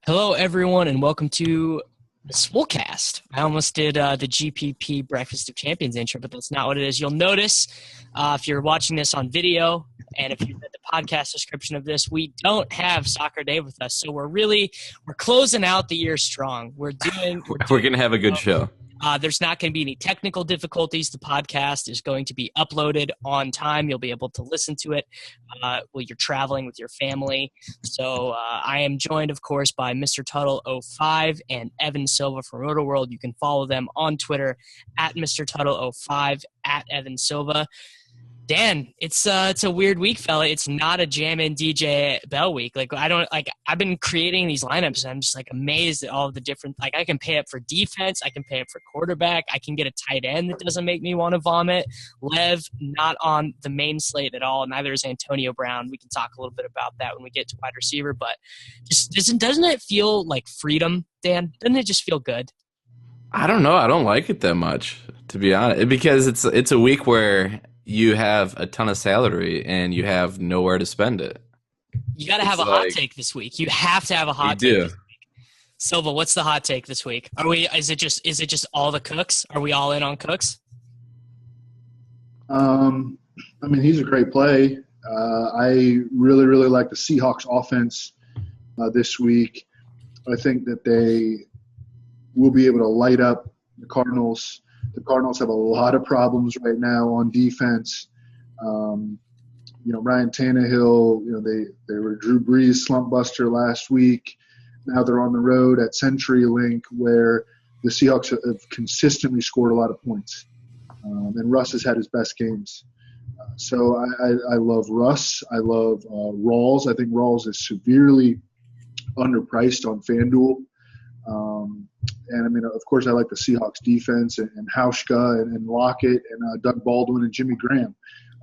Hello, everyone, and welcome to the Swolecast. I almost did the GPP Breakfast of Champions intro, but that's not what it is. You'll notice if you're watching this on video and if you read the podcast description of this, we don't have Soccer Dave with us. So we're closing out the year strong. We're going to have a good show. There's not going to be any technical difficulties. The podcast is going to be uploaded on time. You'll be able to listen to it while you're traveling with your family. So I am joined, of course, by Mr. Tuttle05 and Evan Silva from RotoWorld. You can follow them on Twitter at Mr. Tuttle05, at Evan Silva. Dan, it's a weird week, fella. It's not a Jammin' DJ Bell week. I've been creating these lineups, and I'm just amazed at all of the different. I can pay up for defense, I can pay up for quarterback, I can get a tight end that doesn't make me want to vomit. Lev not on the main slate at all. Neither is Antonio Brown. We can talk a little bit about that when we get to wide receiver, but just doesn't it feel like freedom, Dan? Doesn't it just feel good? I don't know. I don't like it that much, to be honest, because it's a week where you have a ton of salary and you have nowhere to spend it. You got to have a hot take this week. You have to have a hot take this week. Silva, what's the hot take this week? Is it just all the Cooks? Are we all in on Cooks? He's a great play. I really, really like the Seahawks offense this week. I think that they will be able to light up the Cardinals. The Cardinals have a lot of problems right now on defense. Ryan Tannehill, they were Drew Brees slump buster last week. Now they're on the road at CenturyLink where the Seahawks have consistently scored a lot of points. And Russ has had his best games. So I love Russ. I love Rawls. I think Rawls is severely underpriced on FanDuel. Of course, I like the Seahawks defense and Hauschka and Lockett and Doug Baldwin and Jimmy Graham.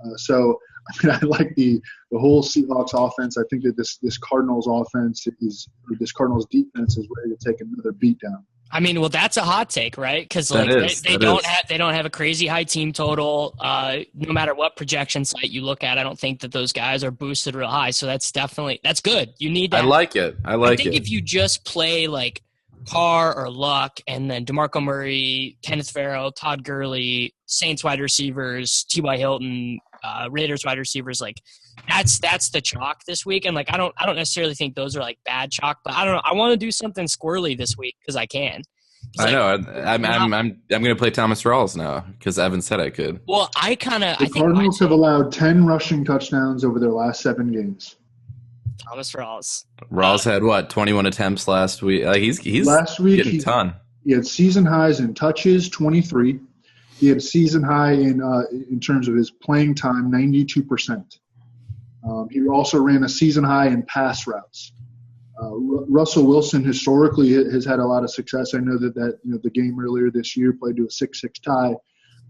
I like the whole Seahawks offense. I think that this Cardinals this Cardinals defense is ready to take another beatdown. That's a hot take, right? Because they don't have a crazy high team total. No matter what projection site you look at, I don't think that those guys are boosted real high. So that's good. You need that. I like it. I think if you just play Carr or Luck, and then Demarco Murray, Kenneth Pharaoh, Todd Gurley, Saints wide receivers, T.Y. Hilton, Raiders wide receivers, that's the chalk this week. And I don't necessarily think those are bad chalk, but I don't know. I want to do something squirrely this week because I can. I know. I'm going to play Thomas Rawls now because Evan said I could. Well, the Cardinals have allowed 10 rushing touchdowns over their last 7 games. Thomas Rawls. Rawls had 21 attempts last week. He's last week getting a ton. He had season highs in touches, 23. He had season high in terms of his playing time, 92%. He also ran a season high in pass routes. Russell Wilson historically has had a lot of success. I know that the game earlier this year played to a 6-6 tie,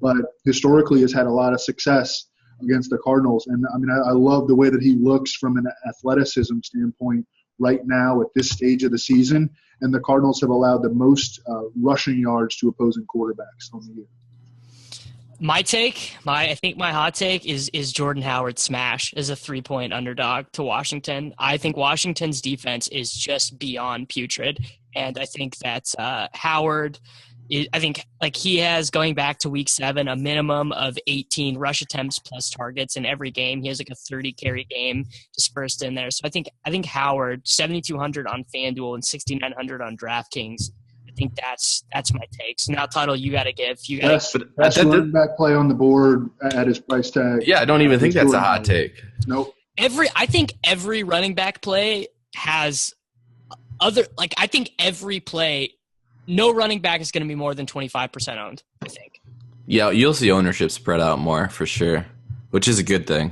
but historically has had a lot of success against the Cardinals. And I love the way that he looks from an athleticism standpoint right now at this stage of the season. And the Cardinals have allowed the most rushing yards to opposing quarterbacks on the year. I think my hot take is Jordan Howard's smash as a 3-point underdog to Washington. I think Washington's defense is just beyond putrid. And I think that Howard – he has, going back to week 7, a minimum of 18 rush attempts plus targets in every game. He has a 30 carry game dispersed in there. So I think Howard, 7,200 on FanDuel and 6,900 on DraftKings. I think that's my take. So now, Tuttle, you got to give. That's running back play on the board at his price tag. Yeah, I don't even think that's a hot take. Nope. I think every running back play has other. I think every play. No running back is going to be more than 25% owned, I think. Yeah, you'll see ownership spread out more for sure, which is a good thing.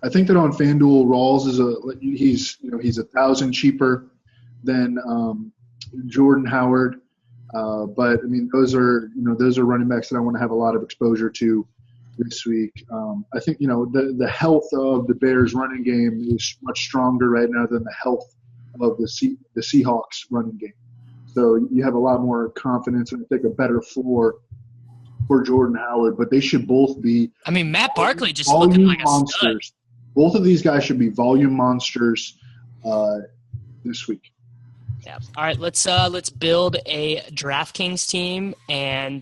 I think that on FanDuel, Rawls he's $1,000 cheaper than Jordan Howard, but those are running backs that I want to have a lot of exposure to this week. I think the health of the Bears running game is much stronger right now than the health of the Seahawks running game. So you have a lot more confidence and I think a better floor for Jordan Howard, but they should both be Matt Barkley just looking like a monsters. Both of these guys should be volume monsters this week. Yeah. All right, let's build a DraftKings team, and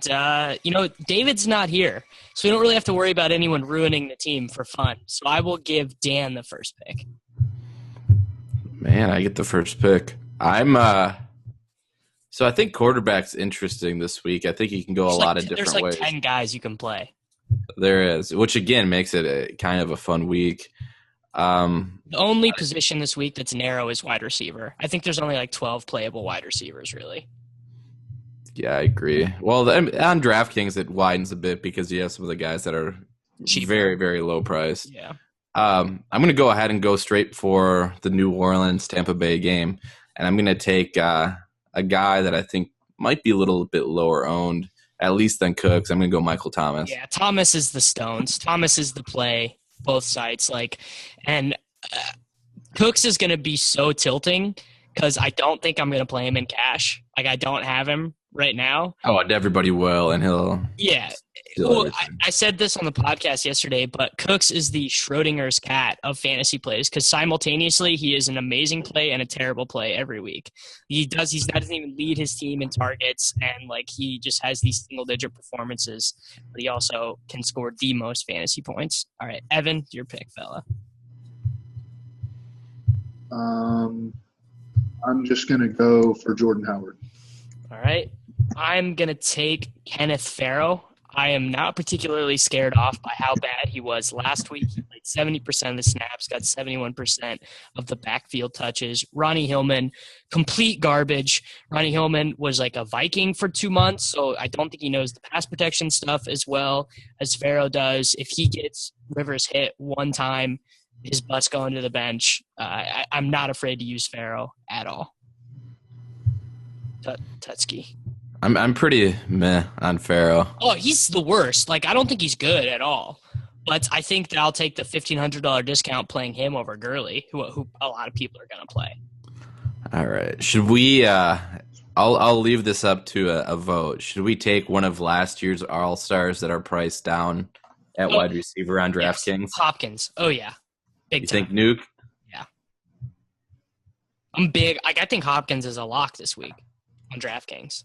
David's not here, so we don't really have to worry about anyone ruining the team for fun. So I will give Dan the first pick. Man, I get the first pick. So I think quarterback's interesting this week. I think he can go a lot of different ways. There's 10 guys you can play. There is, which again makes it a kind of a fun week. The only position this week that's narrow is wide receiver. I think there's only 12 playable wide receivers, really. Yeah, I agree. Well, on DraftKings, it widens a bit because you have some of the guys that are cheap, very, very low priced. Yeah. I'm going to go ahead and go straight for the New Orleans-Tampa Bay game, and I'm going to take a guy that I think might be a little bit lower owned, at least than Cooks. I'm going to go Michael Thomas. Yeah, Thomas is the stones. Thomas is the play. Both sides, and Cooks is going to be so tilting because I don't think I'm going to play him in cash. I don't have him right now. Oh, and everybody will, and he'll. Yeah. Well, I said this on the podcast yesterday, but Cooks is the Schrodinger's cat of fantasy plays because simultaneously he is an amazing play and a terrible play every week. He doesn't even lead his team in targets, and he just has these single-digit performances, but he also can score the most fantasy points. All right, Evan, your pick, fella. I'm just going to go for Jordan Howard. All right. I'm going to take Kenneth Pharaoh. I am not particularly scared off by how bad he was last week. He played 70% of the snaps, got 71% of the backfield touches. Ronnie Hillman, complete garbage. Ronnie Hillman was a Viking for 2 months, so I don't think he knows the pass protection stuff as well as Pharaoh does. If he gets Rivers hit one time, his butt's going to the bench. I'm not afraid to use Pharaoh at all. Tutsky. I'm pretty meh on Pharaoh. Oh, he's the worst. I don't think he's good at all. But I think that I'll take the $1,500 discount playing him over Gurley, who a lot of people are going to play. All right. Should we I'll leave this up to a vote. Should we take one of last year's All-Stars that are priced down at wide receiver on DraftKings? Yes. Hopkins. Oh, yeah. Big time. You think Nuke? Yeah. I'm big. I think Hopkins is a lock this week on DraftKings.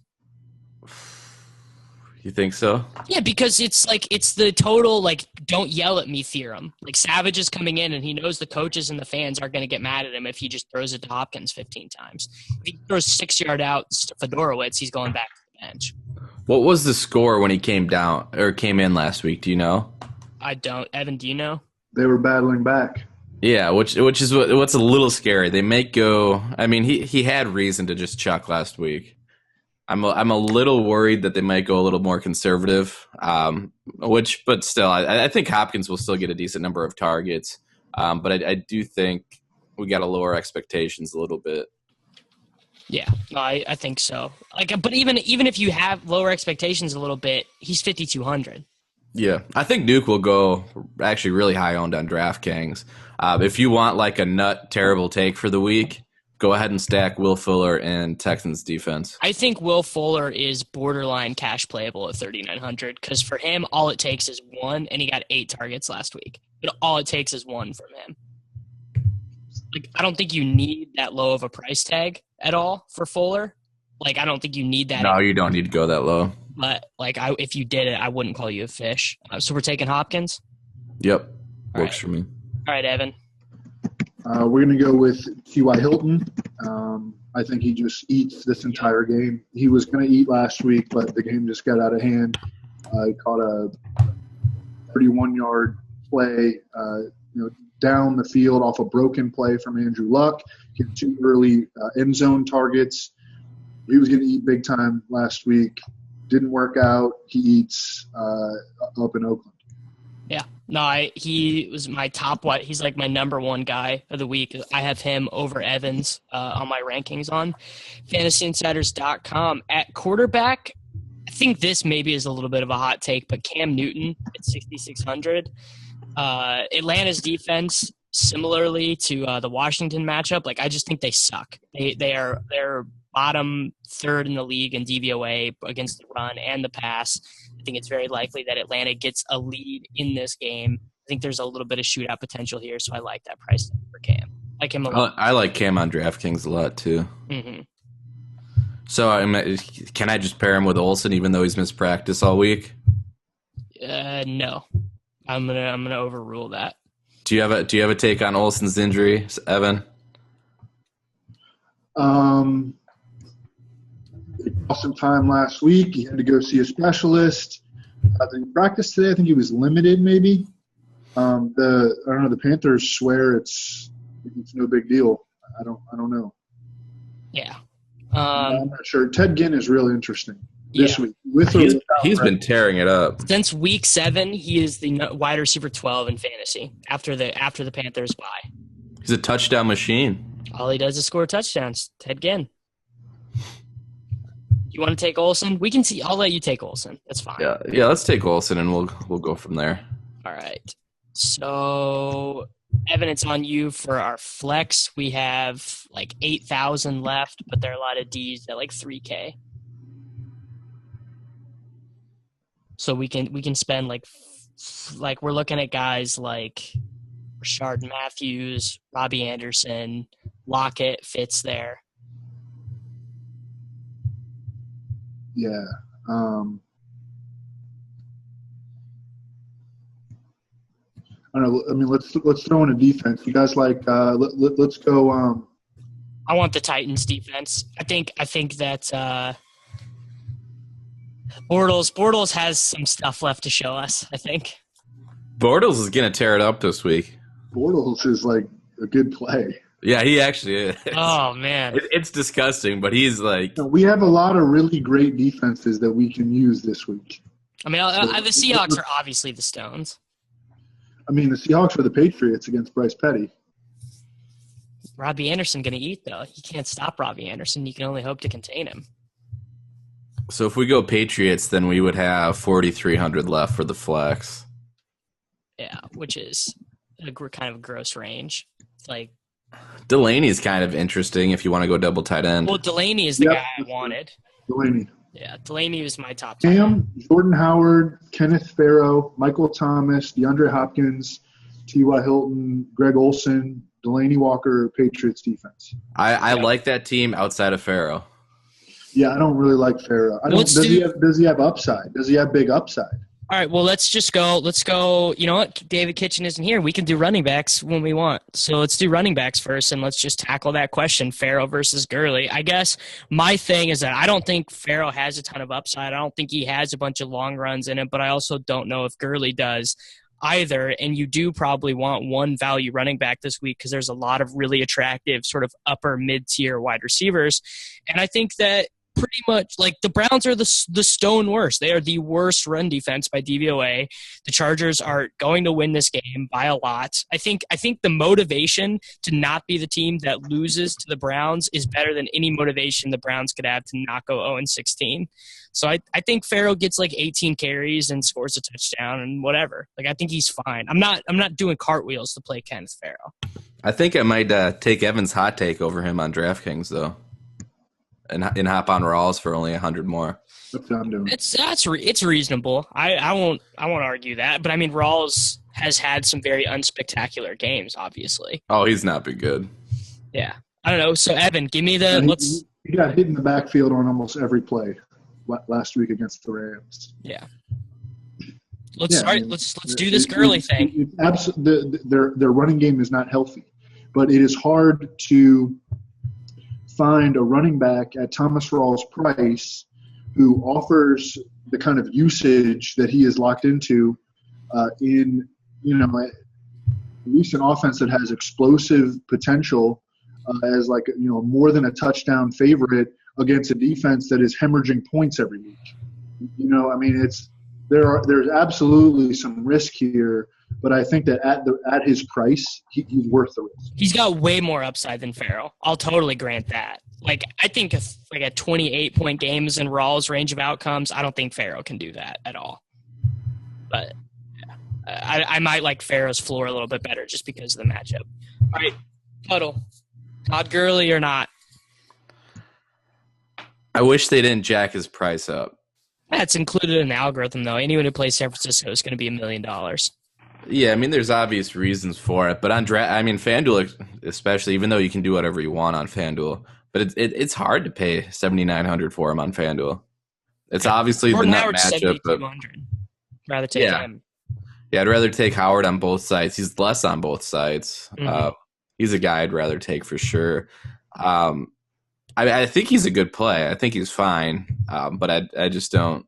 You think so? Yeah, because it's the total don't yell at me theorem. Savage is coming in and he knows the coaches and the fans aren't going to get mad at him if he just throws it to Hopkins 15 times. If he throws 6-yard out to Fedorowicz, he's going back to the bench. What was the score when he came in last week? Do you know? I don't. Evan, do you know? They were battling back. Yeah, which is what's a little scary. They might go. I mean, he had reason to just chuck last week. I'm a little worried that they might go a little more conservative, but still, I think Hopkins will still get a decent number of targets. But I do think we got to lower expectations a little bit. Yeah, no, I think so. But even if you have lower expectations a little bit, he's 5,200. Yeah, I think Nuke will go actually really high owned on DraftKings. If you want a nut terrible take for the week, go ahead and stack Will Fuller and Texans defense. I think Will Fuller is borderline cash playable at 3,900 because for him, all it takes is one, and he got 8 targets last week. But all it takes is one from him. I don't think you need that low of a price tag at all for Fuller. I don't think you need that. No, you don't need to go that low. But if you did it, I wouldn't call you a fish. So we're taking Hopkins? Yep. Works for me. All right, Evan. We're going to go with T.Y. Hilton. I think he just eats this entire game. He was going to eat last week, but the game just got out of hand. He caught a 31-yard play down the field off a broken play from Andrew Luck. He had 2 early end zone targets. He was going to eat big time last week. Didn't work out. He eats up in Oakland. Yeah. No, he was my top he's my number one guy of the week. I have him over Evans on my rankings on fantasyinsiders.com. At quarterback, I think this maybe is a little bit of a hot take, but Cam Newton at 6,600. Atlanta's defense, similarly to the Washington matchup, I just think they suck. They're bottom third in the league in DVOA against the run and the pass. I think it's very likely that Atlanta gets a lead in this game. I think there's a little bit of shootout potential here, so I like that price for Cam. I like him a lot. I like Cam on DraftKings a lot too. Mm-hmm. So can I just pair him with Olsen even though he's missed practice all week? No, I'm gonna overrule that. Do you have a take on Olsen's injury, Evan? It cost him time last week. He had to go see a specialist. The practice today, I think he was limited. Maybe I don't know. The Panthers swear it's no big deal. I don't know. Yeah. I'm not sure. Ted Ginn is really interesting this week. He's been tearing it up since week 7. He is the wide receiver 12 in fantasy after the Panthers bye. He's a touchdown machine. All he does is score touchdowns. Ted Ginn. You want to take Olsen? We can see. I'll let you take Olsen. That's fine. Yeah. Let's take Olsen and we'll go from there. All right. So, Evan, it's on you for our flex. We have like 8,000 left, but there are a lot of D's at like 3K. So we can spend like we're looking at guys like Rashard Matthews, Robbie Anderson, Lockett fits there. Yeah. I don't know. I mean, let's throw in a defense. You guys like? Let's go. I want the Titans defense. I think that Bortles has some stuff left to show us. I think Bortles is gonna tear it up this week. Bortles is like a good play. Yeah, he actually is. Oh man, it's disgusting, but he's like. We have a lot of really great defenses that we can use this week. I mean, the Seahawks are obviously the Stones. I mean, the Seahawks are the Patriots against Bryce Petty. Robbie Anderson going to eat, though. You can't stop Robbie Anderson. You can only hope to contain him. So if we go Patriots, then we would have 4,300 left for the flex. Yeah, which is a kind of a gross range. It's like Delaney's kind of interesting if you want to go double tight end. Well, Delaney is the guy I wanted. Delaney. Yeah, Delaney was my top. Cam, Jordan Howard, Kenneth Pharaoh, Michael Thomas, DeAndre Hopkins, T.Y. Hilton, Greg Olsen, Delaney Walker, Patriots defense. I like that team outside of Pharaoh. Yeah, I don't really like Pharaoh. Does he have upside? Does he have big upside? All right, well, let's go. You know what? David Kitchen isn't here. We can do running backs when we want. So let's do running backs first, and let's just tackle that question, Pharaoh versus Gurley. I guess my thing is that I don't think Pharaoh has a ton of upside. I don't think he has a bunch of long runs in it, but I also don't know if Gurley does either. And you do probably want one value running back this week because there's a lot of really attractive sort of upper mid-tier wide receivers. And I think that pretty much like the Browns are the stone worst. They are the worst run defense by DVOA. The Chargers are going to win this game by a lot. I think the motivation to not be the team that loses to the Browns is better than any motivation the Browns could have to not go 0-16. So I think Pharaoh gets like 18 carries and scores a touchdown and whatever. Like I think he's fine. I'm not doing cartwheels to play Kenneth Pharaoh. I think I might take Evan's hot take over him on DraftKings though. And hop on Rawls for only 100 more. That's what I'm doing. It's reasonable. I won't argue that. But I mean, Rawls has had some very unspectacular games. Obviously. Oh, he's not been good. Yeah, I don't know. So Evan, give me the He got hit in the backfield on almost every play last week against the Rams. Yeah. Let's do this Gurley thing. Their running game is not healthy, but it is hard to find a running back at Thomas Rawls' price who offers the kind of usage that he is locked into in a recent offense that has explosive potential as like more than a touchdown favorite against a defense that is hemorrhaging points every week. There's absolutely some risk here, but I think that at his price, he's worth the risk. He's got way more upside than Pharaoh. I'll totally grant that. Like I think if like a 28-point game is in Rawls' range of outcomes, I don't think Pharaoh can do that at all. But yeah, I might like Pharaoh's floor a little bit better just because of the matchup. All right, Puddle, Todd Gurley or not? I wish they didn't jack his price up. That's included in the algorithm, though. Anyone who plays San Francisco is going to be $1 million. Yeah, I mean, there's obvious reasons for it, but on FanDuel, especially, even though you can do whatever you want on FanDuel, but it's hard to pay $7,900 for him on FanDuel. It's obviously the nut matchup. But rather take him. Yeah, I'd rather take Howard on both sides. He's less on both sides. He's a guy I'd rather take for sure. I think he's a good play. I think he's fine, but I just don't.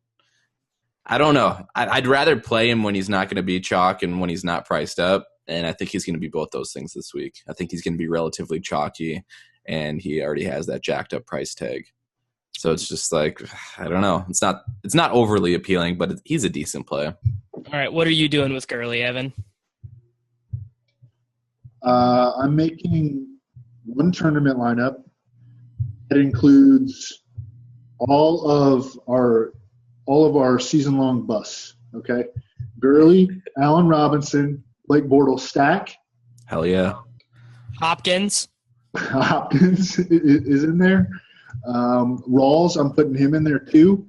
I don't know. I'd rather play him when he's not going to be chalk and when he's not priced up, and I think he's going to be both those things this week. I think he's going to be relatively chalky, and he already has that jacked up price tag. So it's just like, I don't know. It's not overly appealing, but he's a decent play. All right, what are you doing with Gurley, Evan? I'm making one tournament lineup that includes all of our season-long busts. Okay, Gurley, Allen Robinson, Blake Bortles stack. Hell yeah. Hopkins is in there. Rawls, I'm putting him in there too.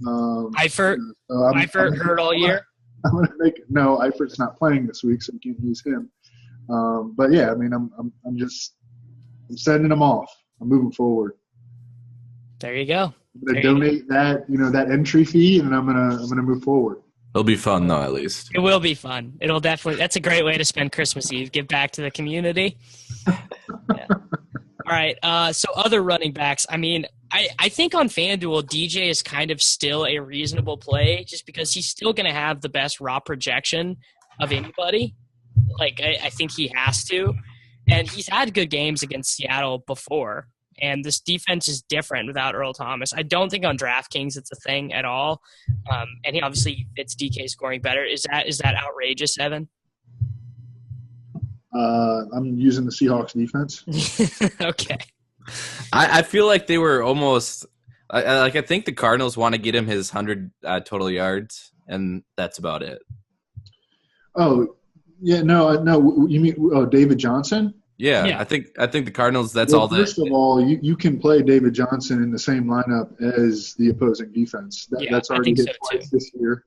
Eifert hurt all year. I'm gonna Eifert's not playing this week, so we can't use him. But yeah, I mean, I'm sending them off. I'm moving forward. There you go. I'm gonna donate that entry fee, and then I'm gonna move forward. It'll be fun though, at least. It will be fun. It'll definitely. That's a great way to spend Christmas Eve. Give back to the community. Yeah. All right. So other running backs. I mean, I think on FanDuel, DJ is kind of still a reasonable play, just because he's still going to have the best raw projection of anybody. Like I think he has to, and he's had good games against Seattle before. And this defense is different without Earl Thomas. I don't think on DraftKings it's a thing at all. And he obviously fits DK scoring better. Is that outrageous, Evan? I'm using the Seahawks defense. Okay. I feel like they were almost I think the Cardinals want to get him his 100 total yards, and that's about it. Oh, yeah, no. You mean David Johnson? Yeah, I think the Cardinals. That's all. First of all, you can play David Johnson in the same lineup as the opposing defense. That's already hit twice this year.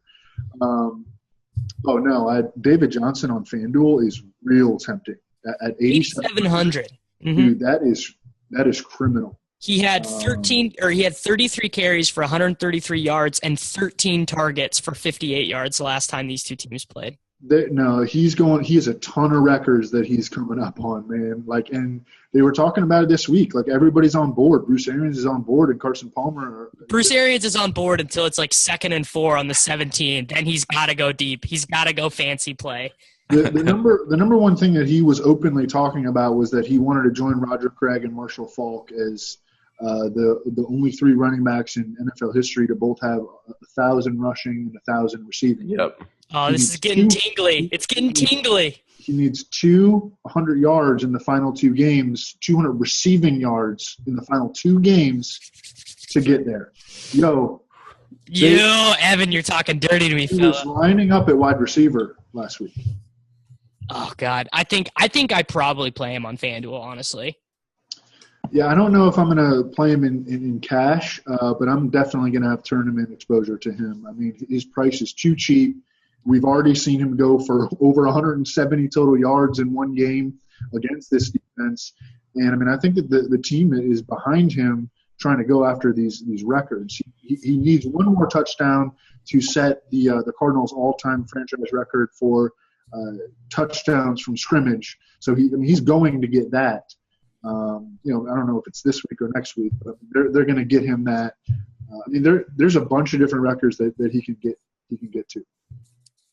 David Johnson on FanDuel is real tempting at 8,700. Dude, that is criminal. He had 33 carries for 133 yards and 13 targets for 58 yards the last time these two teams played. He has a ton of records that he's coming up on, man. And they were talking about it this week. Like, everybody's on board. Bruce Arians is on board, and Carson Palmer. Bruce Arians is on board until it's like 2nd and 4 on the 17. Then he's got to go deep. He's got to go fancy play. The number one thing that he was openly talking about was that he wanted to join Roger Craig and Marshall Faulk as the only 3 running backs in NFL history to both have 1,000 rushing and 1,000 receiving. Yep. Oh, this is getting tingly. It's getting tingly. He needs 200 yards in the final 2 games, 200 receiving yards in the final 2 games to get there. Evan, you're talking dirty to me, he fella. was lining up at wide receiver last week. Oh God, I think I probably play him on FanDuel, honestly. Yeah, I don't know if I'm going to play him in cash, but I'm definitely going to have tournament exposure to him. I mean, his price is too cheap. We've already seen him go for over 170 total yards in one game against this defense. And, I mean, I think that the team is behind him trying to go after these records. He needs one more touchdown to set the Cardinals' all-time franchise record for touchdowns from scrimmage. So he's going to get that. I don't know if it's this week or next week, but they're going to get him that. There's a bunch of different records that he can get to.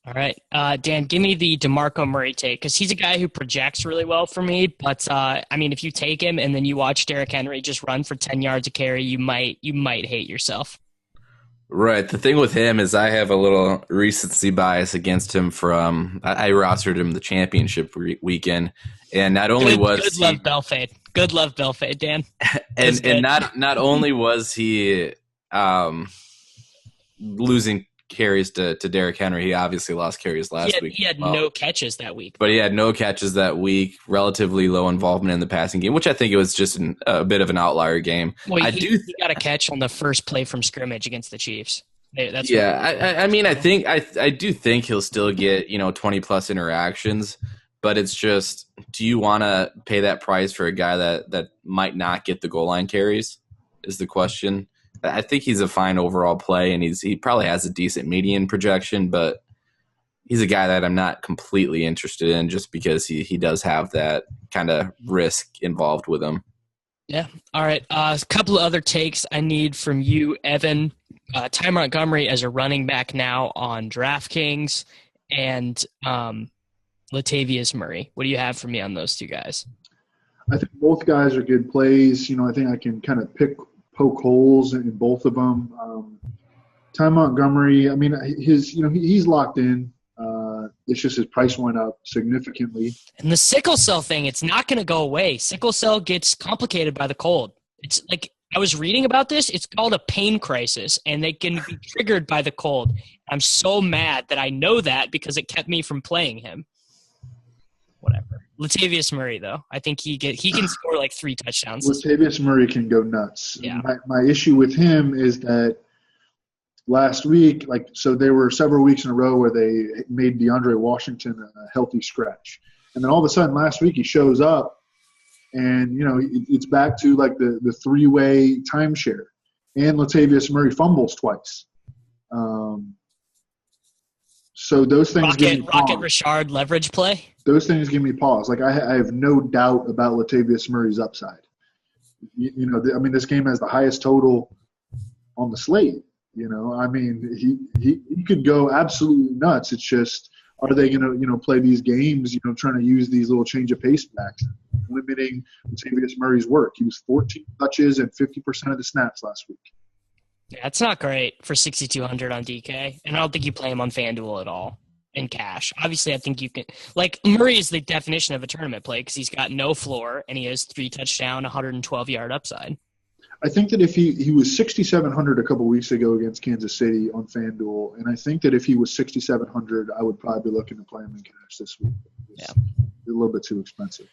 All right, Dan, give me the Demarco Murray take, because he's a guy who projects really well for me. But if you take him and then you watch Derrick Henry just run for 10 yards a carry, you might hate yourself. Right. The thing with him is I have a little recency bias against him from I rostered him the championship weekend, and not only good love Belfade, Dan. and not only was he losing carries to Derrick Henry, he obviously lost carries last week. He had no catches that week. But he had no catches that week, relatively low involvement in the passing game, which I think it was just a bit of an outlier game. Well, he got a catch on the first play from scrimmage against the Chiefs. I do think he'll still get 20+ interactions, but it's just, do you want to pay that price for a guy that might not get the goal line carries is the question. I think he's a fine overall play, and he probably has a decent median projection, but he's a guy that I'm not completely interested in just because he does have that kind of risk involved with him. Yeah. All right. A couple of other takes I need from you, Evan. Ty Montgomery as a running back now on DraftKings, and Latavius Murray. What do you have for me on those two guys? I think both guys are good plays. I think I can kind of poke holes in both of them. Ty Montgomery, I mean, he's locked in. It's just his price went up significantly. And the sickle cell thing, it's not going to go away. Sickle cell gets complicated by the cold. It's like, I was reading about this. It's called a pain crisis, and they can be triggered by the cold. I'm so mad that I know that because it kept me from playing him. Whatever. Latavius Murray, though, I think he can score like 3 touchdowns. Latavius Murray can go nuts. Yeah. My issue with him is that last week, so there were several weeks in a row where they made DeAndre Washington a healthy scratch. And then all of a sudden last week he shows up and, it's back to like the 3-way timeshare. And Latavius Murray fumbles twice. So those things give me pause. Rocket Richard leverage play? Those things give me pause. Like I have no doubt about Latavius Murray's upside. This game has the highest total on the slate. I mean, he could go absolutely nuts. It's just, are they going to, play these games, trying to use these little change of pace backs, limiting Latavius Murray's work. He was 14 touches and 50% of the snaps last week. Yeah, it's not great for 6,200 on DK, and I don't think you play him on FanDuel at all in cash. Obviously, I think you can – Murray is the definition of a tournament play because he's got no floor, and he has 3 touchdown, 112-yard upside. I think that if he was 6,700 a couple weeks ago against Kansas City on FanDuel, and I think that if he was 6,700, I would probably be looking to play him in cash this week. It's a little bit too expensive.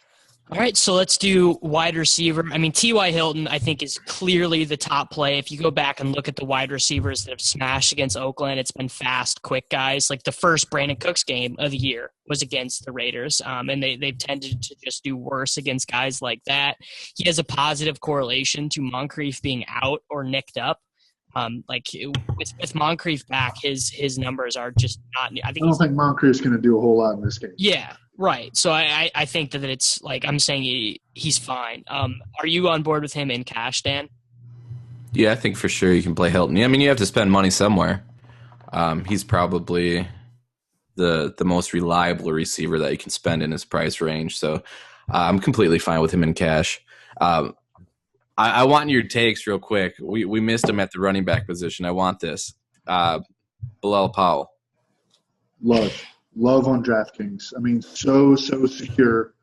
All right, so let's do wide receiver. I mean, T.Y. Hilton, I think, is clearly the top play. If you go back and look at the wide receivers that have smashed against Oakland, it's been fast, quick guys. Like the first Brandon Cooks game of the year was against the Raiders, and they've tended to just do worse against guys like that. He has a positive correlation to Moncrief being out or nicked up. With Moncrief back, his numbers are just not – I don't think Moncrief's going to do a whole lot in this game. Yeah. Right. So I think that it's like I'm saying he's fine. Are you on board with him in cash, Dan? Yeah, I think for sure you can play Hilton. I mean, you have to spend money somewhere. He's probably the most reliable receiver that you can spend in his price range. So I'm completely fine with him in cash. I want your takes real quick. We missed him at the running back position. I want this. Bilal Powell. Love on DraftKings. I mean, so secure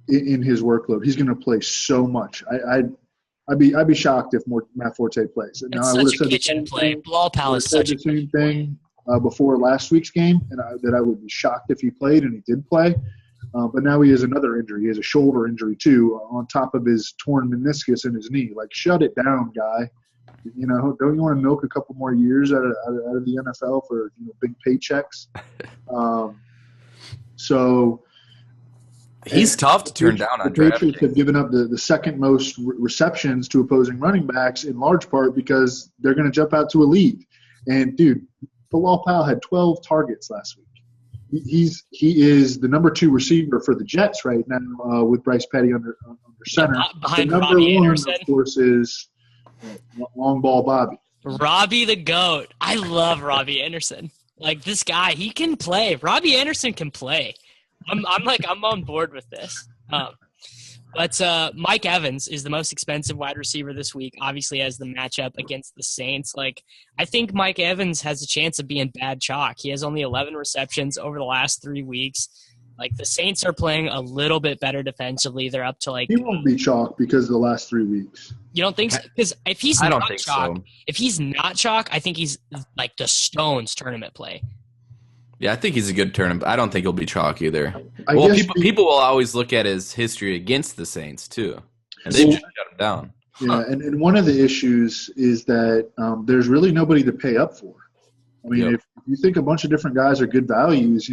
in his workload. He's going to play so much. I'd be shocked if Matt Forte plays. Now, I would have said kitchen play. Bilal Powell is such a same thing before last week's game, and that I would be shocked if he played, and he did play. But now he has another injury. He has a shoulder injury too, on top of his torn meniscus in his knee. Like, shut it down, guy. Don't you want to milk a couple more years out of the NFL for big paychecks? So he's tough to turn down on the Patriots have given up the second most receptions to opposing running backs in large part because they're going to jump out to a lead. And dude, Bilal Powell had 12 targets last week. He is the number 2 receiver for the Jets right now with Bryce Petty under center. Behind the number Robbie 1, Anderson. of course, is long ball Bobby. Robbie the GOAT. I love Robbie Anderson. Like, this guy, he can play. Robbie Anderson can play. I'm on board with this. But Mike Evans is the most expensive wide receiver this week, obviously as the matchup against the Saints. Like, I think Mike Evans has a chance of being bad chalk. He has only 11 receptions over the last 3 weeks. Like, the Saints are playing a little bit better defensively. They're up to he won't be chalk because of the last 3 weeks. You don't think so? Because if he's not chalk, if he's not chalk, I think he's like the Stones tournament play. Yeah, I think he's a good tournament. I don't think he'll be chalk either. People will always look at his history against the Saints too, and they just shut him down. Yeah, and one of the issues is that there's really nobody to pay up for. I mean, if you think a bunch of different guys are good values,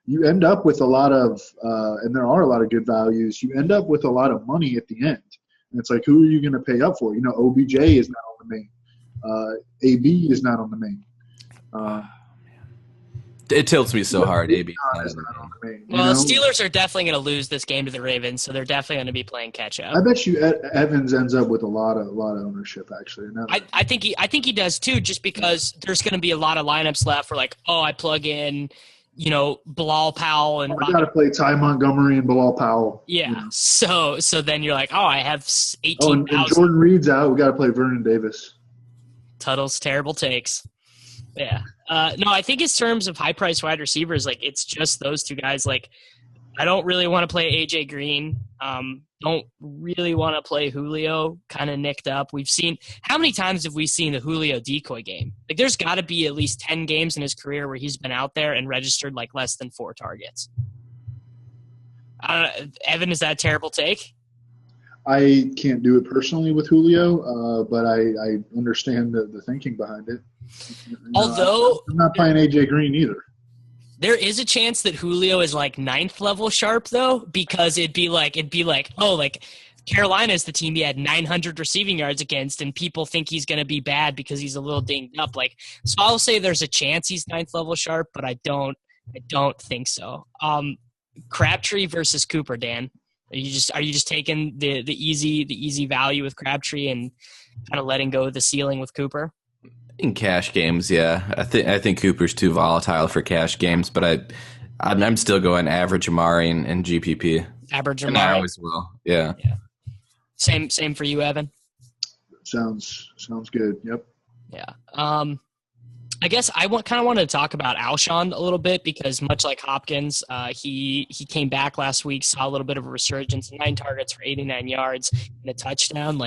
you end up with a lot of and there are a lot of good values. You end up with a lot of money at the end. And it's like, who are you going to pay up for? OBJ is not on the main. AB is not on the main. It tilts me so hard. AB is not on the main. Well, Steelers are definitely going to lose this game to the Ravens, so they're definitely going to be playing catch up. I bet you Evans ends up with a lot of ownership actually. I think he does too, just because there's going to be a lot of lineups left where I plug in, Bilal Powell and I got to play Ty Montgomery and Bilal Powell. Yeah. So then you're like, I have 18,000. And Jordan Reed's out. We got to play Vernon Davis. Tuttle's terrible takes. Yeah. No, I think in terms of high-priced wide receivers, it's just those two guys. I don't really want to play A.J. Green. Don't really want to play Julio, kind of nicked up. How many times have we seen the Julio decoy game? There's got to be at least 10 games in his career where he's been out there and registered, less than 4 targets. Evan, is that a terrible take? I can't do it personally with Julio, but I understand the thinking behind it. Although I'm not playing AJ Green either. There is a chance that Julio is 9th level sharp though, because it'd be like Carolina is the team he had 900 receiving yards against, and people think he's going to be bad because he's a little dinged up. So I'll say there's a chance he's 9th level sharp, but I don't think so. Crabtree versus Cooper, Dan. Are you just taking the easy value with Crabtree and kind of letting go of the ceiling with Cooper? In cash games, yeah. I think Cooper's too volatile for cash games, but I'm still going average Amari and GPP. Average and Amari. I always will. Yeah. Same for you, Evan. Sounds good. Yep. Yeah. I guess I wanted to talk about Alshon a little bit because much like Hopkins, he came back last week, saw a little bit of a resurgence, 9 targets for 89 yards and a touchdown.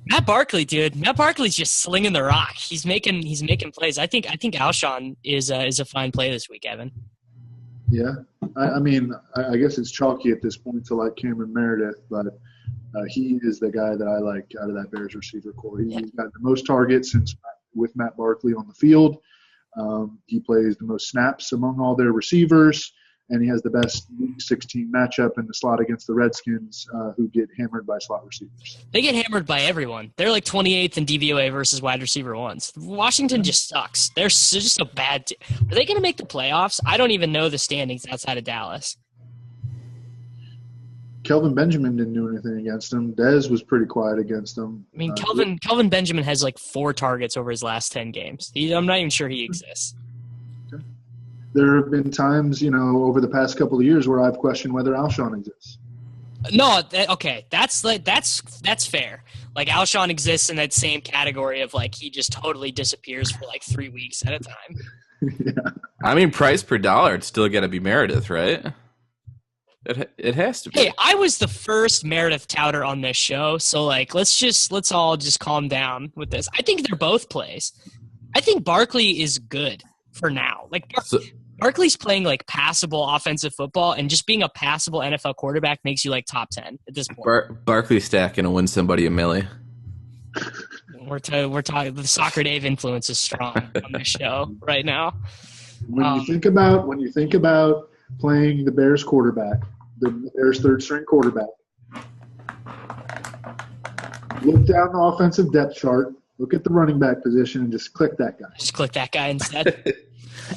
Matt Barkley, dude. Matt Barkley's just slinging the rock. He's making plays. I think Alshon is a fine play this week, Evan. Yeah, I guess it's chalky at this point to like Cameron Meredith, but he is the guy that I like out of that Bears receiver core. He's got the most targets with Matt Barkley on the field. He plays the most snaps among all their receivers, and he has the best Week 16 matchup in the slot against the Redskins, who get hammered by slot receivers. They get hammered by everyone. They're 28th in DVOA versus wide receiver ones. Washington just sucks. They're just a bad team. Are they going to make the playoffs? I don't even know the standings outside of Dallas. Kelvin Benjamin didn't do anything against him. Dez was pretty quiet against him. Kelvin Benjamin has 4 targets over his last 10 games. I'm not even sure he exists. There have been times, over the past couple of years where I've questioned whether Alshon exists. No, okay, that's fair. Alshon exists in that same category of he just totally disappears for 3 weeks at a time. Yeah. Price per dollar, it's still got to be Meredith, right? It has to be. Hey, I was the first Meredith touter on this show, so let's all just calm down with this. I think they're both plays. I think Barkley is good for now. Barkley's playing passable offensive football, and just being a passable NFL quarterback makes you top 10 at this point. Barkley's stack gonna win somebody a milli. We're talking. The Soccer Dave influence is strong on this show right now. When you think about playing the Bears quarterback, the Bears third string quarterback, look down the offensive depth chart, look at the running back position, and just click that guy. Just click that guy instead.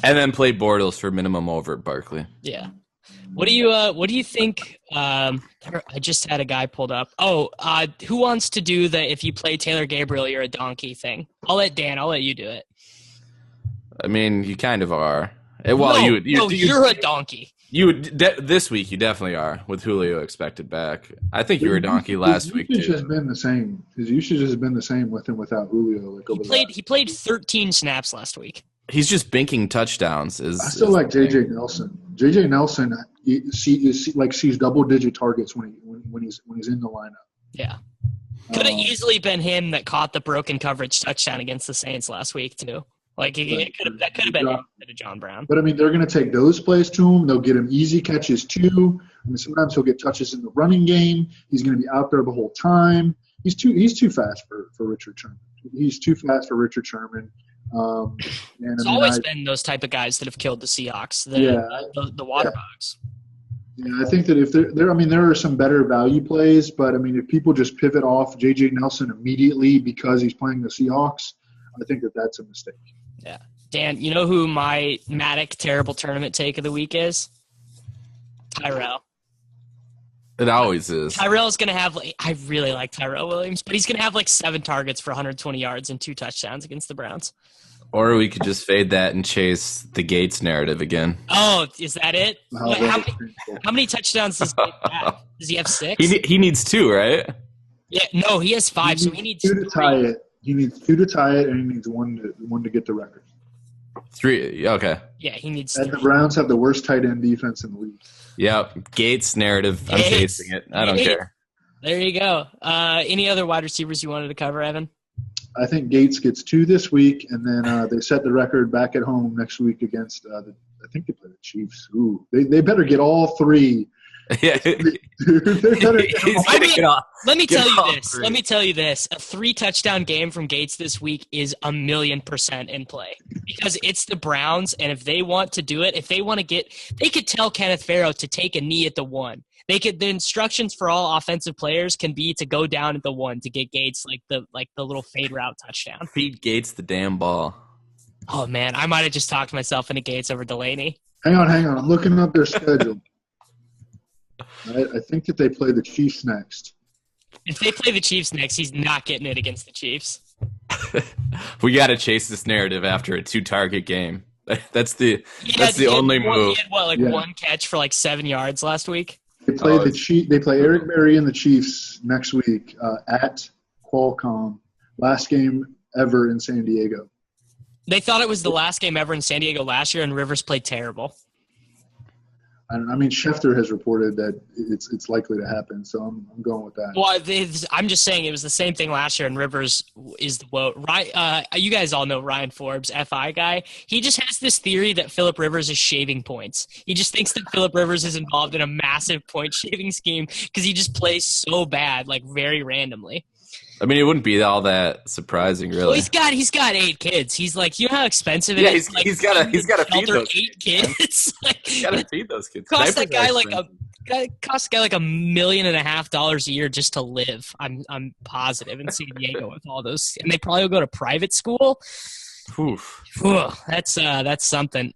And then play Bortles for minimum over at Barkley. Yeah. What do you think? I just had a guy pulled up. Who wants to do the if you play Taylor Gabriel, you're a donkey thing? I'll let you do it. You kind of are. You're a donkey. This week you definitely are with Julio expected back. I think you were a donkey last week too. His usage has been the same. His usage has been the same with and without Julio. He played 13 snaps last week. He's just binking touchdowns. I still like J.J. Nelson. J.J. Nelson sees double-digit targets when he's in the lineup. Yeah, could have easily been him that caught the broken coverage touchdown against the Saints last week too. That could have been him instead of John Brown. But they're going to take those plays to him. They'll get him easy catches too. Sometimes he'll get touches in the running game. He's going to be out there the whole time. He's too fast for Richard Sherman. He's too fast for Richard Sherman. It's always been those type of guys that have killed the Seahawks, the water bugs. Yeah, I think that if there are some better value plays, but I mean, if people just pivot off J.J. Nelson immediately because he's playing the Seahawks, I think that that's a mistake. Yeah. Dan, you know who my Mattek terrible tournament take of the week is? Tyrell. It always is. Tyrell's going to have I really like Tyra Williams, but he's going to have 7 targets for 120 yards and 2 touchdowns against the Browns. Or we could just fade that and chase the Gates narrative again. Oh, is that it? How many touchdowns does he have? Does he have 6? He needs 2, right? Yeah, no, he has 5, so he needs 2 to tie it. He needs 2 to tie it, and he needs one to get the record. 3, okay. Yeah, he needs 3. And the Browns have the worst tight end defense in the league. Yep, Gates narrative. I'm chasing it. I don't care. There you go. Any other wide receivers you wanted to cover, Evan? I think Gates gets 2 this week, and then they set the record back at home next week against I think they play the Chiefs. Ooh, they better get all 3. Yeah. Let me tell you this. A 3-touchdown game from Gates this week is 1,000,000% in play because it's the Browns, and if they want to do it, if they want to they could tell Kenneth Pharaoh to take a knee at the 1. The instructions for all offensive players can be to go down at the 1 to get Gates the little fade route touchdown. Feed Gates the damn ball. Oh man, I might have just talked myself into Gates over Delaney. Hang on. I'm looking up their schedule. I think that they play the Chiefs next. If they play the Chiefs next, he's not getting it against the Chiefs. We got to chase this narrative after a 2-target game. That's the only move. He had 1 catch for 7 yards last week. They play They play Eric Berry and the Chiefs next week at Qualcomm. Last game ever in San Diego. They thought it was the last game ever in San Diego last year, and Rivers played terrible. I mean, Schefter has reported that it's likely to happen, so I'm going with that. Well, I'm just saying it was the same thing last year, and Rivers is the woe. You guys all know Ryan Forbes, FI guy. He just has this theory that Phillip Rivers is shaving points. He just thinks that Phillip Rivers is involved in a massive point-shaving scheme because he just plays so bad, very randomly. I mean, it wouldn't be all that surprising, really. Well, he's got 8 kids. He's you know how expensive it is. He's got to feed those 8 kids. He's got to feed those kids. Cost that guy $1.5 million a year just to live. I'm positive in San Diego with all those, and they probably will go to private school. Oof. That's something.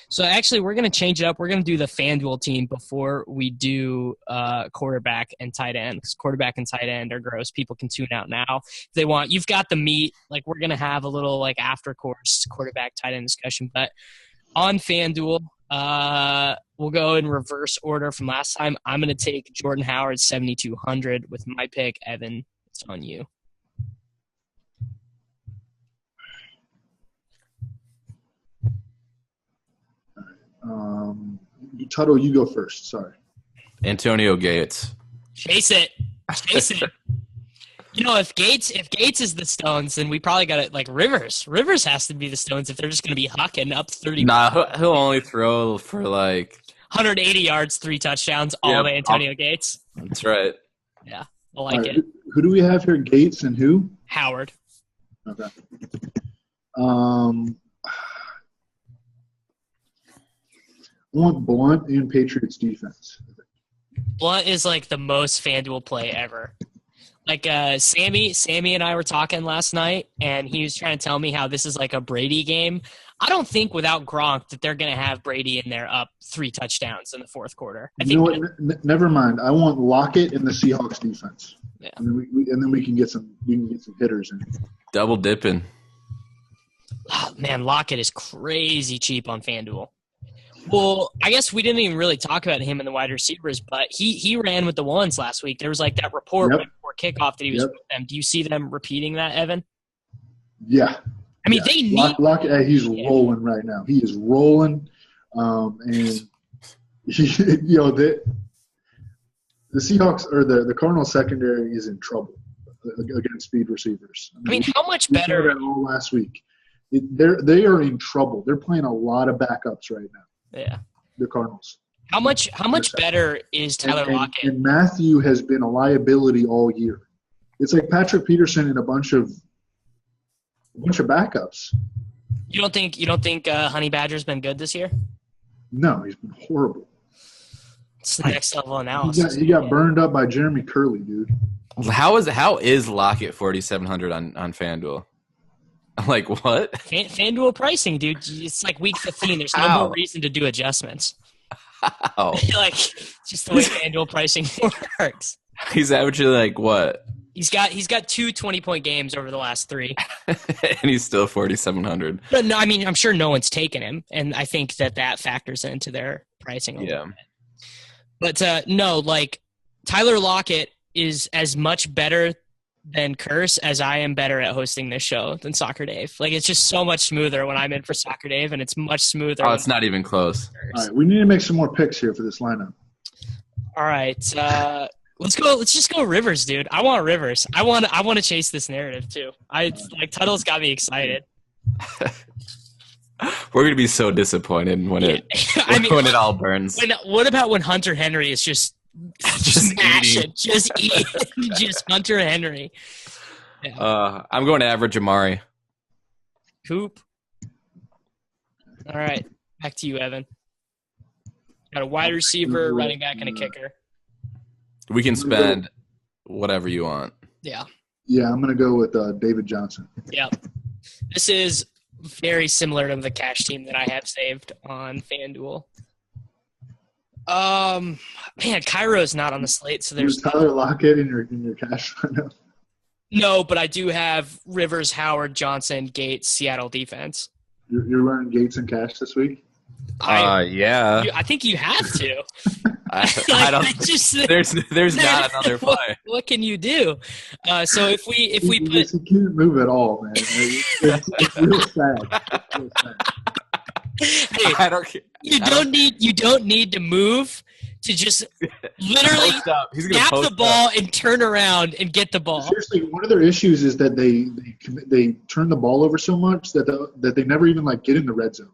So actually, we're going to change it up. We're going to do the FanDuel team before we do quarterback and tight end, because quarterback and tight end are gross. People can tune out now if they want. You've got the meat. We're going to have a little after course quarterback tight end discussion. But on FanDuel, we'll go in reverse order from last time. I'm going to take Jordan Howard 7,200 with my pick. Evan, it's on you. Tuttle, you go first. Sorry. Antonio Gates. Chase it. If Gates is the Stones, then we probably got it Rivers. Rivers has to be the Stones if they're just going to be hucking up 30. Nah, he'll only throw for 180 yards, 3 touchdowns, all day Antonio Gates. That's right. Yeah, I like it. Who do we have here? Gates and who? Howard. Okay. I want Blunt and Patriots defense. Blunt is the most FanDuel play ever. Sammy and I were talking last night, and he was trying to tell me how this is a Brady game. I don't think without Gronk that they're going to have Brady in there up 3 touchdowns in the fourth quarter. Never mind. I want Lockett in the Seahawks defense. Yeah. And then we can get some hitters in. Double dipping. Oh, man, Lockett is crazy cheap on FanDuel. Well, I guess we didn't even really talk about him and the wide receivers, but he ran with the ones last week. There was that report right before kickoff that he was with them. Do you see them repeating that, Evan? Yeah. I mean, they need – he's rolling right now. He is rolling, and the Seahawks or the Cardinals secondary is in trouble against speed receivers. I mean, how much better – all last week. They are in trouble. They're playing a lot of backups right now. Yeah, the Cardinals. How much better is Tyler Lockett? And Matthew has been a liability all year. It's like Patrick Peterson and a bunch of bunch of backups. You don't think Honey Badger's been good this year? No, he's been horrible. It's the next level analysis. He got burned up by Jeremy Curley, dude. How is Lockett 4,700 on FanDuel? Like what? FanDuel pricing, dude. It's like week 15. There's no more reason to do adjustments. How? Like just the way FanDuel pricing works. He's averaging like what? He's got 2 20-point games over the last 3. And he's still 4,700. But no, I mean, I'm sure no one's taken him, and I think that factors into their pricing a little bit. But no, like Tyler Lockett is as much better than Curse as I am better at hosting this show than Soccer Dave. Like it's just so much smoother when I'm in for Soccer Dave, and it's much smoother. Oh, it's not even close. All right, we need to make some more picks here for this lineup. All right, let's go. Let's just go Rivers, dude. I want Rivers. I want to chase this narrative too. Tuttle's got me excited. We're gonna be so disappointed when it all burns. What about when Hunter Henry is just smashing, just eating, just Hunter Henry? Yeah. I'm going to average Amari. Coop. All right, back to you, Evan. Got a wide receiver, running back, and a kicker. We can spend whatever you want. Yeah. Yeah, I'm gonna go with David Johnson. Yeah. This is very similar to the cash team that I have saved on FanDuel. Man, Cairo's not on the slate, so there's Tyler Lockett in your cash lineup. No, but I do have Rivers, Howard, Johnson, Gates, Seattle defense. You're running Gates in cash this week? Yeah. I think you have to. I don't. There's not another play. What can you do? So if we put, you can't move at all, man. It's real sad. It's real sad. Hey, I don't. You don't need to move to just literally snap the ball and turn around and get the ball. Seriously, one of their issues is that they turn the ball over so much that they never even like get in the red zone.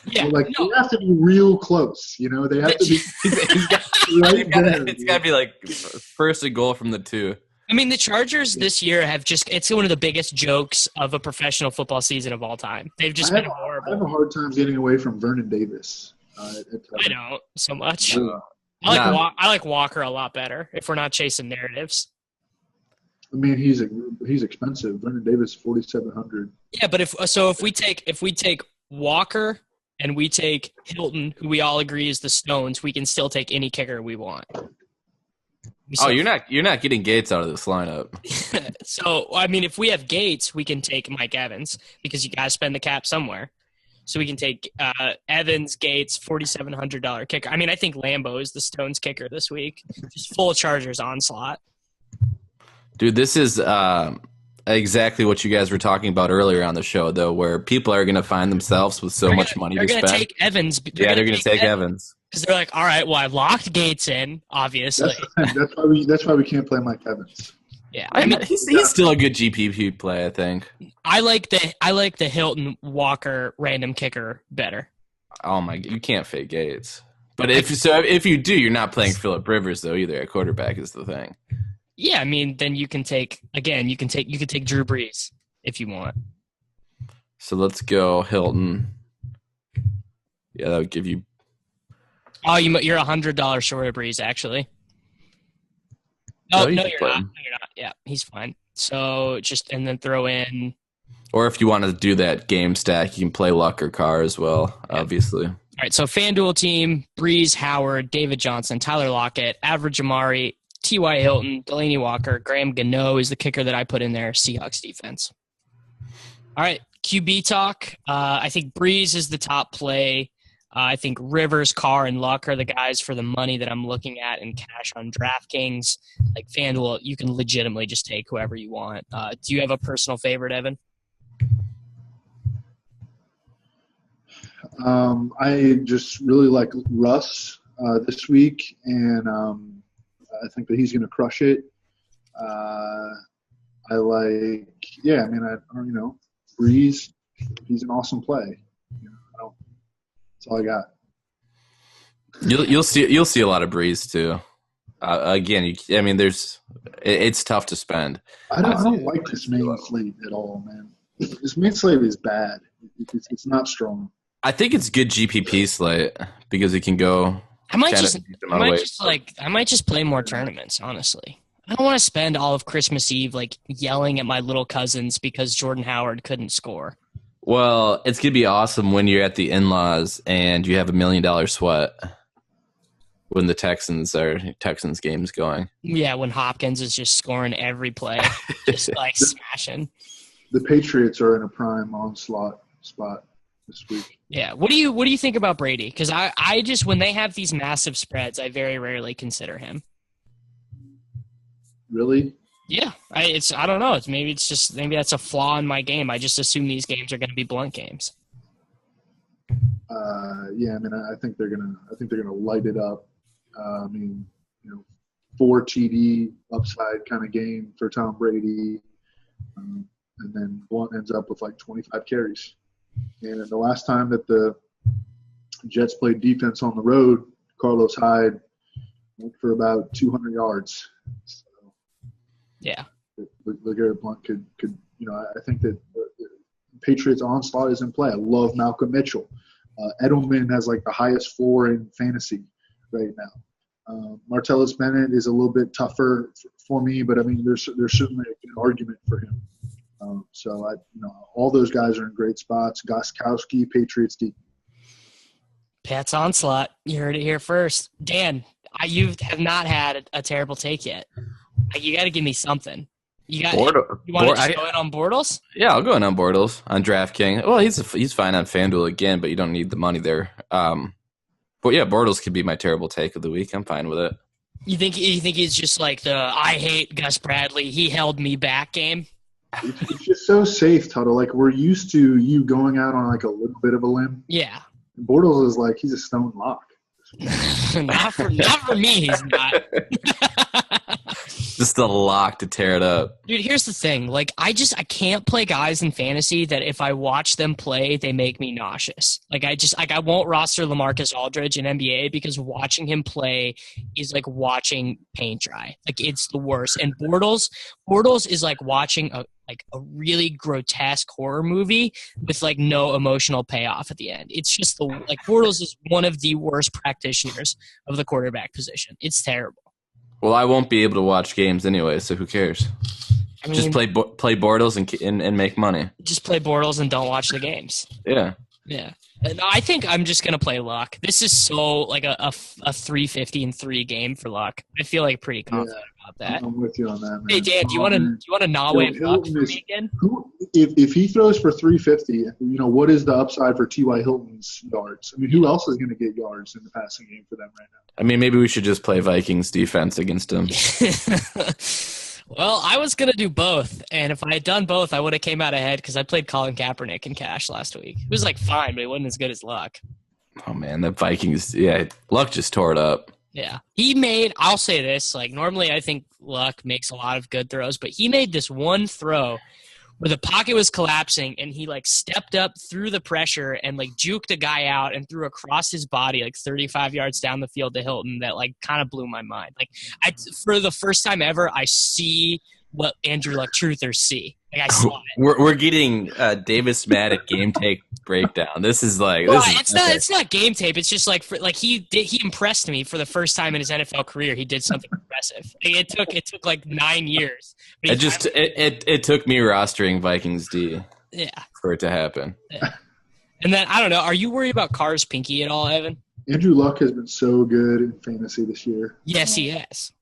Yeah, so, like they have to be real close. You know, they have to be right there. It's got to be like first and goal from the 2. I mean, the Chargers this year it's one of the biggest jokes of a professional football season of all time. They've just been horrible. I have a hard time getting away from Vernon Davis. I don't so much. I like Walker a lot better if we're not chasing narratives. I mean, he's expensive. Vernon Davis, 4,700. Yeah, but if we take Walker and we take Hilton, who we all agree is the Stones, we can still take any kicker we want. You're not getting Gates out of this lineup. So I mean, if we have Gates, we can take Mike Evans because you got to spend the cap somewhere. So we can take Evans, Gates, $4,700 kicker. I mean, I think Lambeau is the Stones kicker this week. Just full Chargers onslaught. Dude, this is exactly what you guys were talking about earlier on the show, though, where people are going to find themselves with so much money to spend. They're going to take Evans. They're going to take Evans. Because they're like, all right, well, I've locked Gates in, obviously. That's why we can't play Mike Evans. Yeah, I mean, he's still a good GPP play, I think. I like the Hilton Walker random kicker better. Oh my! You can't fake Gates, but if you do, you're not playing Phillip Rivers though either. At quarterback is the thing. Yeah, I mean, then you can take Drew Brees if you want. So let's go Hilton. Yeah, that would give you. Oh, you're $100 short of Brees actually. Oh, no, you're not. No, you're not. Yeah, he's fine. So and then throw in. Or if you want to do that game stack, you can play Luck or Carr as well, obviously. All right, so FanDuel team, Breeze, Howard, David Johnson, Tyler Lockett, Average Amari, T.Y. Hilton, Delaney Walker, Graham Gano is the kicker that I put in there, Seahawks defense. All right, QB talk. I think Breeze is the top play. I think Rivers, Carr, and Luck are the guys for the money that I'm looking at in cash on DraftKings. Like FanDuel, you can legitimately just take whoever you want. Do you have a personal favorite, Evan? I just really like Russ this week, and I think that he's going to crush it. Breeze, he's an awesome play. That's all I got. You'll see a lot of Breeze too. Again, it's tough to spend. I don't like this main slate at all, man. This main slate is bad. It's not strong. I think it's good GPP slate because it can go. I might just play more tournaments, honestly. I don't want to spend all of Christmas Eve like yelling at my little cousins because Jordan Howard couldn't score. Well, it's gonna be awesome when you're at the in-laws and you have $1 million sweat when the Texans game's going. Yeah, when Hopkins is just scoring every play, just like smashing. The Patriots are in a prime onslaught spot this week. Yeah. What do you think about Brady? Because I just, when they have these massive spreads, I very rarely consider him. Really? Yeah. I don't know. Maybe that's a flaw in my game. I just assume these games are going to be blunt games. Yeah. I mean, I think they're gonna light it up. 4 TD upside kind of game for Tom Brady, and then Blunt ends up with like 25 carries. And the last time that the Jets played defense on the road, Carlos Hyde went for about 200 yards. So, yeah. LeGarrette Blount could I think that the Patriots onslaught is in play. I love Malcolm Mitchell. Edelman has like the highest floor in fantasy right now. Martellus Bennett is a little bit tougher for me, but I mean, there's certainly an argument for him. So all those guys are in great spots. Gostkowski, Patriots D. Pat's onslaught. You heard it here first. Dan, you have not had a terrible take yet. You got to give me something. You want to just go in on Bortles? Yeah, I'll go in on Bortles on DraftKings. Well, he's fine on FanDuel again, but you don't need the money there. But yeah, Bortles could be my terrible take of the week. I'm fine with it. You think he's just like the I hate Gus Bradley, he held me back game? It's just so safe, Tuttle. Like, we're used to you going out on like a little bit of a limb. Yeah. And Bortles is like, he's a stone lock. not for me, he's not. Just a lock to tear it up. Dude, here's the thing. Like, I can't play guys in fantasy that if I watch them play, they make me nauseous. Like, I won't roster LaMarcus Aldridge in NBA because watching him play is like watching paint dry. Like, it's the worst. And Bortles is like watching a really grotesque horror movie with like no emotional payoff at the end. It's just Bortles is one of the worst practitioners of the quarterback position. It's terrible. Well, I won't be able to watch games anyway, so who cares? I mean, just play Bortles and make money. Just play Bortles and don't watch the games. Yeah. Yeah. And I think I'm just gonna play Luck. This is so like a 3-15-3 game for Luck. I feel like pretty confident about that. I'm with you on that, man. Hey Dan, do you want to not wave Luck for me again? If he throws for 350, what is the upside for T.Y. Hilton's yards? I mean, who else is going to get yards in the passing game for them right now? I mean, maybe we should just play Vikings defense against him. Well, I was going to do both, and if I had done both, I would have came out ahead because I played Colin Kaepernick in cash last week. It was like fine, but it wasn't as good as Luck. Oh, man, the Vikings, Luck just tore it up. Yeah. I'll say this, like normally I think Luck makes a lot of good throws, but he made this one throw where the pocket was collapsing and he like stepped up through the pressure and like juked a guy out and threw across his body like 35 yards down the field to Hilton that like kind of blew my mind. Like for the first time ever, I see what Andrew Luck truthers see. Like I saw it. We're getting Davis Mattek game tape breakdown. This is like it's not game tape. It's just like he impressed me for the first time in his NFL career. He did something impressive. It took like 9 years. It took me rostering Vikings D. Yeah. For it to happen. Yeah. And then I don't know. Are you worried about Carr's pinky at all, Evan? Andrew Luck has been so good in fantasy this year. Yes, he has.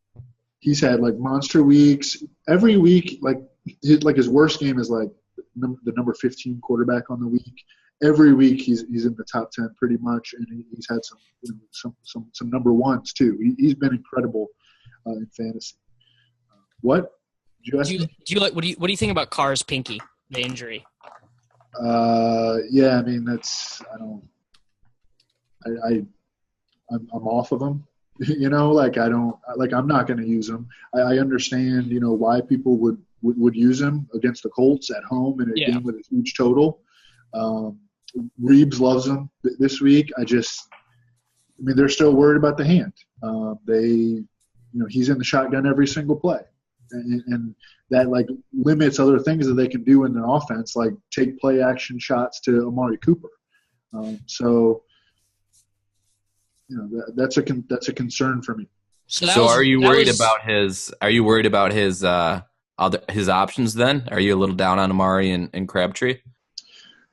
He's had like monster weeks every week. Like his worst game is like the number 15 quarterback on the week. Every week he's in the top 10 pretty much, and he's had some number ones too. He's been incredible in fantasy. What? Did you ask me? What do you think about Carr's pinky, the injury? Yeah, I mean I'm off of him. I'm not going to use him. I understand, why people would use him against the Colts at home in a game with a huge total. Reeves loves him this week. They're still worried about the hand. He's in the shotgun every single play. and that like limits other things that they can do in an offense, like take play action shots to Amari Cooper. So that's a concern for me. So are you worried about his? Are you worried about his his options? Then are you a little down on Amari and Crabtree?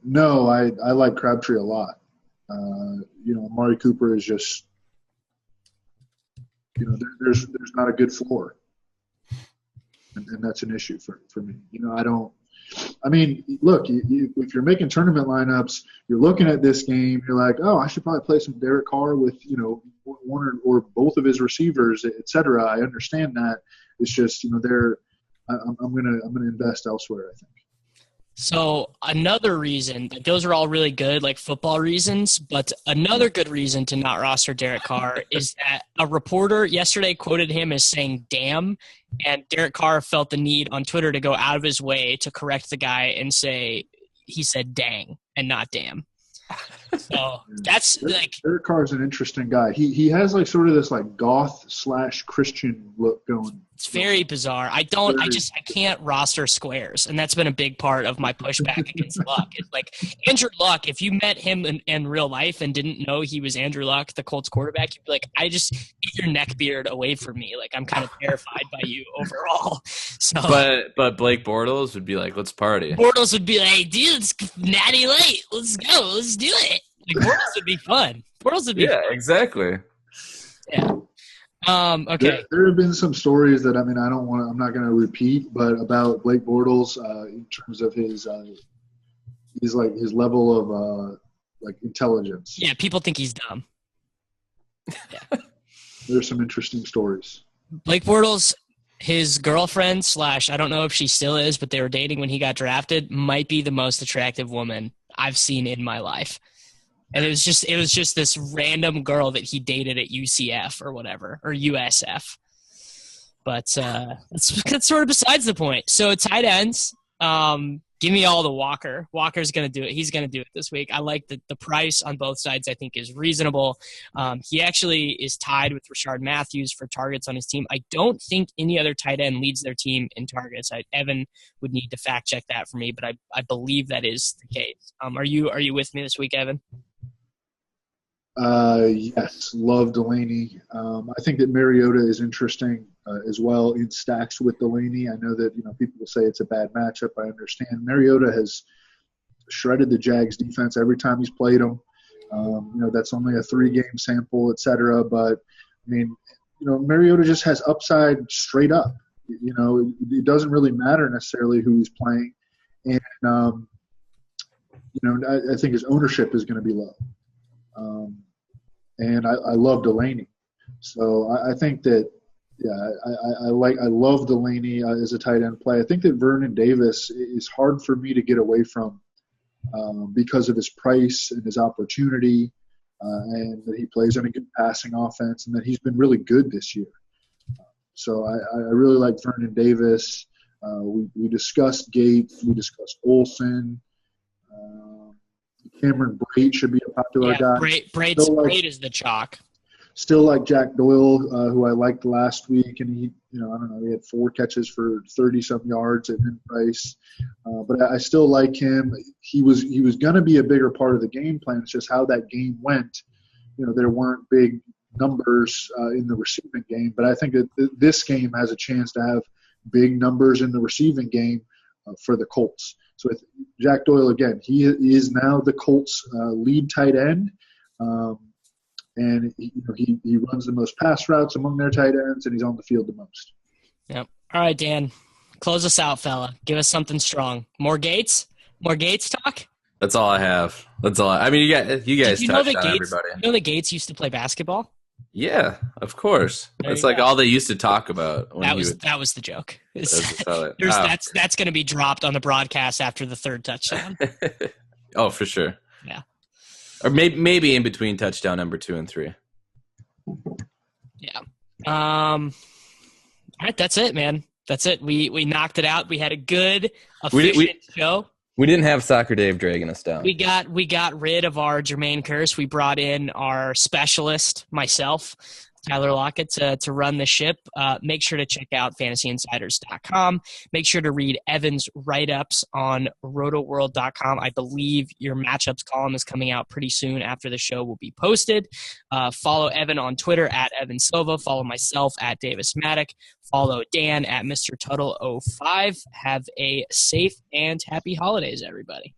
No, I like Crabtree a lot. Amari Cooper is just there's not a good floor, and that's an issue for me. Look, if you're making tournament lineups, you're looking at this game, you're like, oh, I should probably play some Derek Carr with, one or both of his receivers, et cetera. I understand that. It's just, I'm gonna invest elsewhere, I think. So another reason, those are all really good, like football reasons, but another good reason to not roster Derek Carr is that a reporter yesterday quoted him as saying, damn, and Derek Carr felt the need on Twitter to go out of his way to correct the guy and say he said dang and not damn. So that's like Derek Carr is an interesting guy. He has like sort of this like goth/Christian look going. It's very bizarre. I can't roster squares, and that's been a big part of my pushback against Luck. It's like Andrew Luck. If you met him in real life and didn't know he was Andrew Luck, the Colts quarterback, you'd be like, get your neck beard away from me. Like I'm kind of terrified by you overall. So, but Blake Bortles would be like, let's party. Bortles would be like, dude, it's natty late. Let's go. Let's do it. Like Bortles would be fun. Yeah, exactly. Yeah. Okay. There have been some stories that I'm not going to repeat, but about Blake Bortles in terms of his level of intelligence. Yeah, people think he's dumb. Yeah. There's some interesting stories. Blake Bortles, his girlfriend / I don't know if she still is, but they were dating when he got drafted, might be the most attractive woman I've seen in my life. And it was just this random girl that he dated at UCF or whatever, or USF. But that's sort of besides the point. So tight ends, give me all the Walker. Walker's going to do it. He's going to do it this week. I like the price on both sides, I think, is reasonable. He actually is tied with Rashard Matthews for targets on his team. I don't think any other tight end leads their team in targets. Evan would need to fact check that for me, but I believe that is the case. Are you with me this week, Evan? Yes, love Delaney. I think that Mariota is interesting as well in stacks with Delaney. I know that people will say it's a bad matchup. I understand. Mariota has shredded the Jags defense every time he's played them. That's only a 3-game sample, et cetera. But Mariota just has upside straight up. It doesn't really matter necessarily who he's playing, and I think his ownership is going to be low. And I love Delaney, so I think that I love Delaney as a tight end play. I think that Vernon Davis is hard for me to get away from because of his price and his opportunity, and that he plays in a good passing offense, and that he's been really good this year. So I really like Vernon Davis. We discussed Gates, we discussed Olsen. Cameron Brate should be a popular guy. Brate is the chalk. Still like Jack Doyle, who I liked last week, and he had 4 catches for 30-some yards at mid-price. But I still like him. He was going to be a bigger part of the game plan. It's just how that game went. There weren't big numbers in the receiving game, but I think that this game has a chance to have big numbers in the receiving game for the Colts. So with Jack Doyle, again, he is now the Colts' lead tight end, and he runs the most pass routes among their tight ends, and he's on the field the most. Yep. All right, Dan, close us out, fella. Give us something strong. More Gates talk. That's all I have. That's all. You guys touched on everybody. You know that Gates used to play basketball? Yeah, of course. That's like all they used to talk about. That was the joke. That's going to be dropped on the broadcast after the 3rd touchdown. Oh, for sure. Yeah. Or maybe in between touchdown number 2 and 3. Yeah. All right, that's it, man. That's it. We knocked it out. We had a good, efficient show. We didn't have Soccer Dave dragging us down. We got rid of our Jermaine curse. We brought in our specialist, myself, Tyler Lockett to run the ship. Make sure to check out fantasyinsiders.com. Make sure to read Evan's write-ups on rotoworld.com. I believe your matchups column is coming out pretty soon after the show will be posted. Follow Evan on Twitter at Evan Silva. Follow myself at Davis Mattek. Follow Dan at Mr. Tuttle 05. Have a safe and happy holidays, everybody.